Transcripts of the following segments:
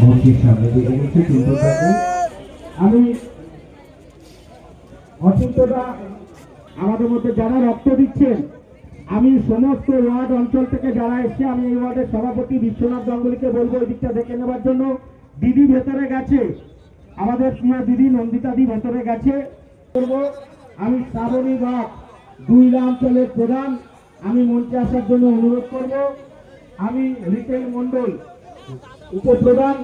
মন্ত্রীর সামনে দিয়ে গেছে কিন্তু আমি অচিন্তটা আমাদের মধ্যে যারা রক্ত দিচ্ছেন, আমি সমস্ত ওয়ার্ড অঞ্চল থেকে যারা এসছে, আমি এই ওয়ার্ডের সভাপতি বিশ্বনাথ গাঙ্গুলিকে বলবো এই দিকটা দেখে নেবার জন্য। দিদি ভেতরে গেছে, আমাদের প্রিয় দিদি নন্দিতাদি ভেতরে গেছে। আমি শ্রাবণী বাগ 2 অঞ্চলের প্রধান, আমি মঞ্চে আসার জন্য অনুরোধ করব। আমি রিটেল মন্ডল উপপ্রধান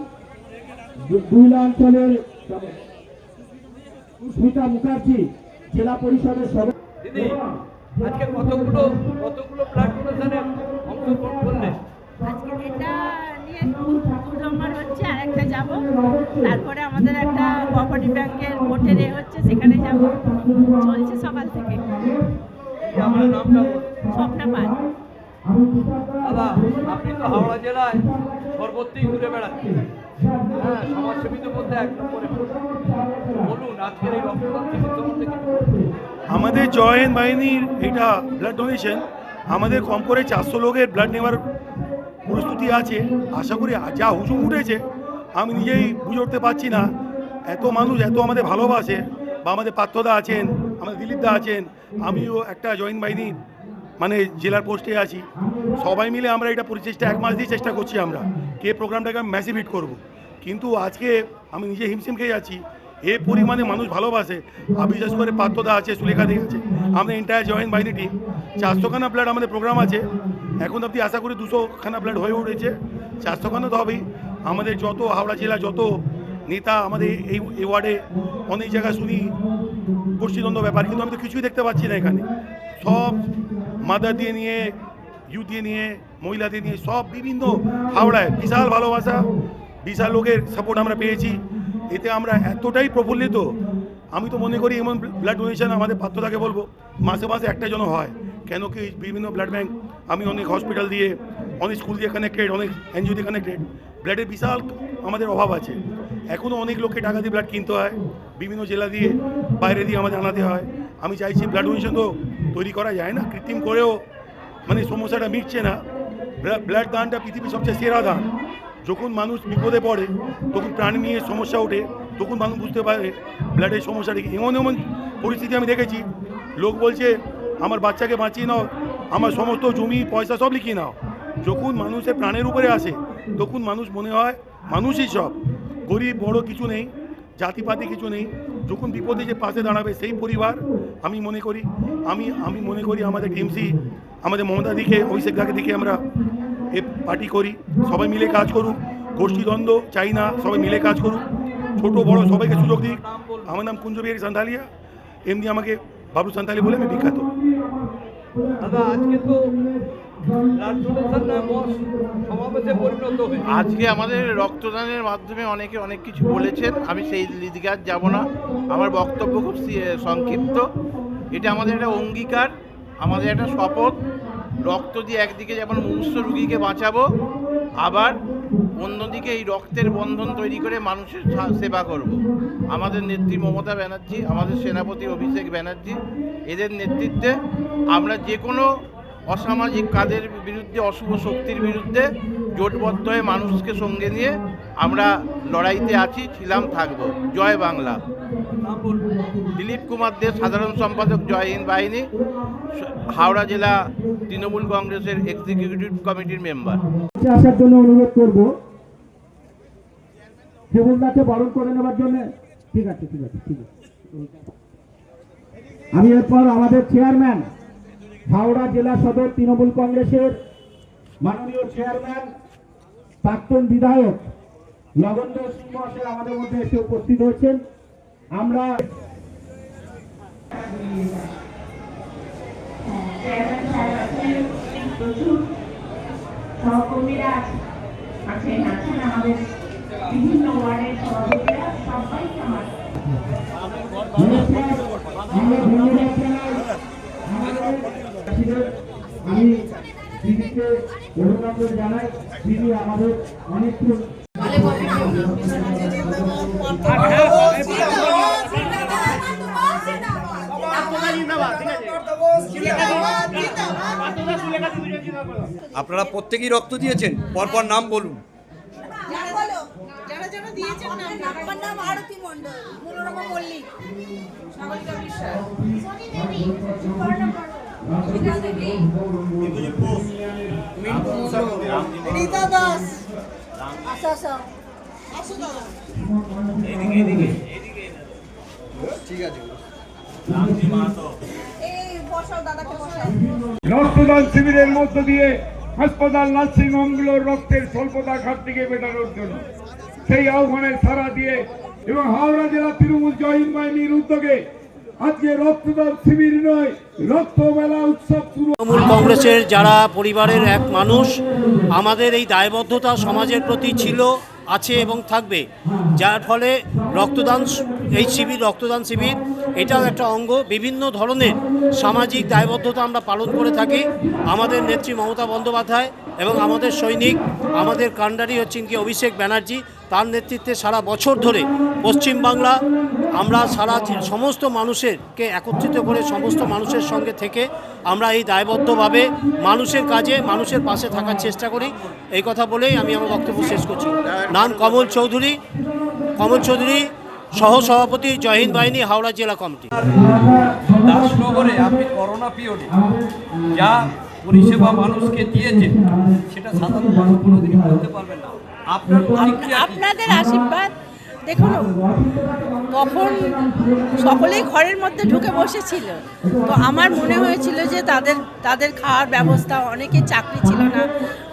2 অঞ্চলের সুস্মিতা মুখার্জি জেলা পরিষদের সভাপতি। আজকে কতগুলো ব্লাড ডোনেশনে অংশগ্রহণ করলেন? আজকে এটা নিয়ে 2 নম্বর হচ্ছে, আর একটা যাব, তারপরে আমাদের একটা কোঅপারেটিভ ব্যাংকের ভোটের হচ্ছে, সেখানে যাব। চলছে সকাল থেকে। আমার নামটা স্বপ্না পাল। দাদা, আপনি তো হাওড়া জেলায় সর্বত্রই ঘুরে বেড়াচ্ছেন, হ্যাঁ, সমাজসেবীদের মধ্যে এক নম্বরে বলুন আজকের এই রক্তদান শিবির সম্বন্ধে কিছু। আমাদের জয়েন বাহিনীর এটা ব্লাড ডোনেশন, আমাদের কম করে 400 লোকের ব্লাড নেওয়ার প্রস্তুতি আছে। আশা করি যা হুজুম উঠেছে আমি নিজেই বুঝে উঠতে পারছি না। এত মানুষ এত আমাদের ভালোবাসে, বা আমাদের পার্থদা আছেন, আমাদের দিলীপদা আছেন, আমিও একটা জয়েন বাহিনীর মানে জেলার পোস্টে আছি। সবাই মিলে আমরা এটা প্রচেষ্টা 1 মাস দিয়ে চেষ্টা করছি আমরা কে প্রোগ্রামটাকে ম্যাসিভ হিট করবো। কিন্তু আজকে আমি নিজে হিমশিম খেয়ে যাচ্ছি, এ পরিমাণে মানুষ ভালোবাসে। বিশেষ করে পার্থদা আছে, সুলেখাদি আছে, আমাদের এন্টায়ার জয়েন বাহিনী টিম। 400খানা ব্লাড আমাদের প্রোগ্রাম আছে। এখন অবধি আশা করি 200খানা ব্লাড হয়ে উঠেছে। 400খানা তো হবেই। আমাদের যত হাওড়া জেলা যত নেতা আমাদের এই ওয়ার্ডে অনেক জায়গায় শুনি গোষ্ঠীদ্বন্দ্ব ব্যাপার, কিন্তু আমি তো কিছুই দেখতে পাচ্ছি না এখানে। সব মাদার দিয়ে নিয়ে, ইউথ দিয়ে নিয়ে, মহিলাদের নিয়ে সব বিভিন্ন হাওড়ায় বিশাল ভালোবাসা, বিশাল লোকের সাপোর্ট আমরা পেয়েছি। এতে আমরা এতটাই প্রফুল্লিত। আমি তো মনে করি এমন ব্লাড ডোনেশন আমাদের পাত্রদাকে বলবো মাসে মাসে একটা যেন হয়। কেন কি বিভিন্ন ব্লাড ব্যাঙ্ক, আমি অনেক হসপিটাল দিয়ে, অনেক স্কুল দিয়ে কানেক্টেড, অনেক এনজিও দিয়ে কানেক্টেড। ব্লাডের বিশাল আমাদের অভাব আছে। এখনও অনেক লোককে টাকা দিয়ে ব্লাড কিনতে হয়, বিভিন্ন জেলা দিয়ে, বাইরে দিয়ে আমাদের আনাতে হয়। আমি চাইছি ব্লাড ডোনেশন তো তৈরি করা যায় না, কৃত্রিম করেও মানে সমস্যাটা মিটছে না। ব্লাড দানটা পৃথিবীর সবচেয়ে সেরা দান। যখন মানুষ বিপদে পড়ে, তখন প্রাণ নিয়ে সমস্যা ওঠে, তখন মানুষ বুঝতে পারে ব্লাডের সমস্যাটা কি। এমন এমন পরিস্থিতি আমি দেখেছি, লোক বলছে আমার বাচ্চাকে বাঁচিয়ে নাও, আমার সমস্ত জমি পয়সা সব লিখিয়ে নাও। যখন মানুষের প্রাণের উপরে আসে, তখন মানুষ মনে হয় মানুষই সব, গরিব বড় কিছু নেই, জাতিপাতি কিছু নেই। যখন বিপদে যে পাশে দাঁড়াবে সেই পরিবার, আমি মনে করি আমাদের টিএমসি, আমাদের মমতাদিকে, অভিষেকদাকে দিকে আমরা এ পার্টি করি। সবাই মিলে কাজ করুক, গোষ্ঠীদ্বন্দ্ব চাই না, সবাই মিলে কাজ করুক, ছোট বড় সবাইকে সুযোগ দিক। আমার নাম কুঞ্জবিহারী সান্তালিয়া, এমনি আমাকে বাবু সান্তালি বলে আমি বিখ্যাত। দাদা, আজকে তো ব্লাড ডোনেশন সমাবেশে পরিণত হয়েছে। আজকে আমাদের রক্তদানের মাধ্যমে অনেকে অনেক কিছু বলেছেন, আমি সেই দিকে আর যাব না। আমার বক্তব্য খুব সংক্ষিপ্ত। এটা আমাদের একটা অঙ্গীকার, আমাদের একটা শপথ। রক্ত দিয়ে একদিকে যেমন মুমূর্ষু রুগীকে বাঁচাবো, আবার অন্যদিকে এই রক্তের বন্ধন তৈরি করে মানুষের সেবা করব। আমাদের নেত্রী মমতা ব্যানার্জি, আমাদের সেনাপতি অভিষেক ব্যানার্জি, এদের নেতৃত্বে আমরা যে কোনো অসামাজিক কাজের বিরুদ্ধে, অশুভ শক্তির বিরুদ্ধে জোটবদ্ধ হয়ে মানুষকে সঙ্গে নিয়ে আমরা লড়াইতে আছি, ছিলাম, থাকব। জয় বাংলা। দিলীপ কুমার দে, সাধারণ সম্পাদক, জয় হিন্দ বাহিনী, হাওড়া জেলা তৃণমূল কংগ্রেসের এক্সিকিউটিভ কমিটির মেম্বার। আসার জন্য অনুরোধ করব, দেবুলদাকে বরণ করে নেবার জন্য। ঠিক আছে। আমি এরপর আমাদের চেয়ারম্যান, হাওড়া জেলা সদর তৃণমূল কংগ্রেসের মাননীয় চেয়ারম্যান, প্রাক্তন বিধায়ক লগেন্দ্র সিং মহাশয় আমাদের মধ্যে এসে উপস্থিত হয়েছেন। আমরা সহকর্মীরা আছেন আমাদের বিভিন্ন ওয়ার্ডের সভাপতিরা, সবাইকে আমার আমি দিদিকে অভিনন্দন জানাই। দিদি আমাদের অনেক আপনারা প্রত্যেকেই রক্ত দিয়েছেন, পরপর নাম বলুন। আমার নাম আরতি মণ্ডল, মনোরমা মল্লিক, সাগরিকা বিশ্বাস, রীতা দাস, আশা শাহ, আসো দাদা। এই বসাও দাদাকে বসাও। রক্তদান শিবিরের মধ্য দিয়ে হাসপাতাল নার্সিংহোমগুলোর রক্তের স্বল্পতা ঘাটতিকে মেটানোর জন্য সেই আহ্বানের সাড়া দিয়ে এবং হাওড়া জেলা তৃণমূল জয়েন্ট বাহিনীর উদ্যোগে আজকে রক্তদান শিবির নয়, রক্ত মেলা উৎসব শুরু। তৃণমূল কংগ্রেসের যারা পরিবারের এক মানুষ, আমাদের এই দায়বদ্ধতা সমাজের প্রতি ছিল, আছে এবং থাকবে, যার ফলে এই রক্তদান শিবির এটাও একটা অঙ্গ। বিভিন্ন ধরনের সামাজিক দায়বদ্ধতা আমরা পালন করে থাকি। আমাদের নেত্রী মমতা বন্দ্যোপাধ্যায় এবং আমাদের সৈনিক, আমাদের কাণ্ডারি হচ্ছেন কি অভিষেক ব্যানার্জি, তার নেতৃত্বে সারা বছর ধরে পশ্চিমবাংলা আমরা সমস্ত মানুষকে একত্রিত করে সমস্ত মানুষের সঙ্গে থেকে আমরা এই দায়বদ্ধভাবে মানুষের কাজে মানুষের পাশে থাকার চেষ্টা করি। এই কথা বলেই আমি আমার বক্তব্য শেষ করছি। নাম কমল চৌধুরী, সহ সভাপতি জয় হিন্দ বাহিনী, হাওড়া জেলা কমিটি। দাসনগরে আপনি করোনা পিরিয়ডে যা পরিষেবা মানুষকে দিয়েছেন সেটা সাধারণ মানুষ কোনোদিনই বলতে পারবেন না। আপনাদের আশীর্বাদ দেখুন, তখন সকলেই ঘরের মধ্যে ঢুকে বসেছিল, তো আমার মনে হয়েছিল যে তাদের খাওয়ার ব্যবস্থা, অনেকে চাকরি ছিল না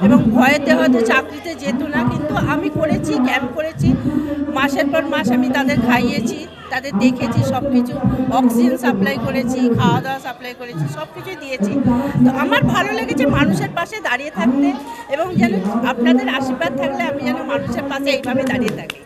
এবং ভয়েতে হয়তো চাকরিতে যেত না, কিন্তু আমি করেছি, ক্যাম্প করেছি, মাসের পর মাস আমি তাদের খাইয়েছি, তাদের দেখেছি, সব কিছু অক্সিজেন সাপ্লাই করেছি, খাওয়া দাওয়া সাপ্লাই করেছি, সব কিছুই দিয়েছি। তো আমার ভালো লেগেছে মানুষের পাশে দাঁড়িয়ে থাকতে, এবং যেন আপনাদের আশীর্বাদ থাকলে আমি যেন মানুষের পাশে এইভাবে দাঁড়িয়ে থাকি।